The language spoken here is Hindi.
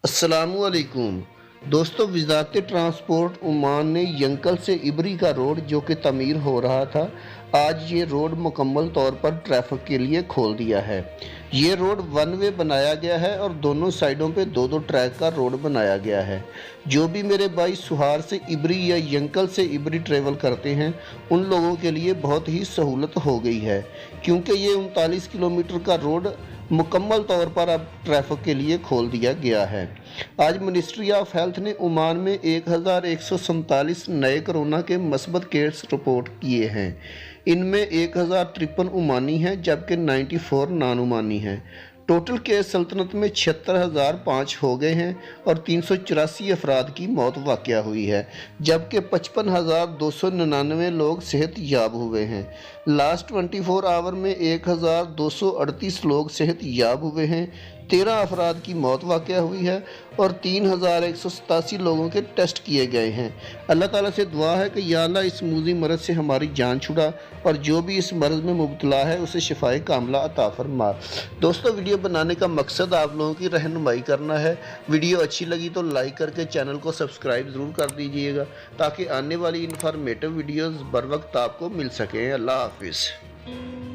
अस्सलामुअलैकुम दोस्तों, वज़ारत ट्रांसपोर्ट ओमान ने यंकल से इबरी का रोड जो कि तमीर हो रहा था, आज ये रोड मुकम्मल तौर पर ट्रैफिक के लिए खोल दिया है। ये रोड वन वे बनाया गया है और दोनों साइडों पे दो दो ट्रैक का रोड बनाया गया है। जो भी मेरे भाई सुहार से इबरी या यंकल से इबरी ट्रेवल करते हैं, उन लोगों के लिए बहुत ही सहूलत हो गई है, क्योंकि ये 39 किलोमीटर का रोड मुकम्मल तौर पर अब ट्रैफिक के लिए खोल दिया गया है। आज मिनिस्ट्री ऑफ हेल्थ ने ओमान में 1147 नए कोरोना के मस्बत केस रिपोर्ट किए हैं। इनमें 1053 ओमानी हैं, जबकि 94 नान ओमानी हैं। टोटल केस सल्तनत में 76,005 हो गए हैं और 384 अफराद की मौत वाक़या हुई है, जबकि 55,299 लोग सेहत याब हुए हैं। लास्ट 24 आवर में 1,238 लोग सेहत याब हुए हैं, 13 अफराद की मौत वाक़या हुई है और 3,187 लोगों के टेस्ट किए गए हैं। अल्लाह ताला से दुआ है कि या अल्लाह इस मूज़ी मरज़ से हमारी जान छुड़ा और जो भी इस मरज़ में मुब्तला है उसे शिफाए कामला अता फरमा। दोस्तों, वीडियो बनाने का मकसद आप लोगों की रहनुमाई करना है। वीडियो अच्छी लगी तो लाइक करके चैनल को सब्सक्राइब ज़रूर कर दीजिएगा, ताकि आने वाली इन्फॉर्मेटिव वीडियोज़ बर वक्त आपको मिल सकें। अल्लाह हाफिज़।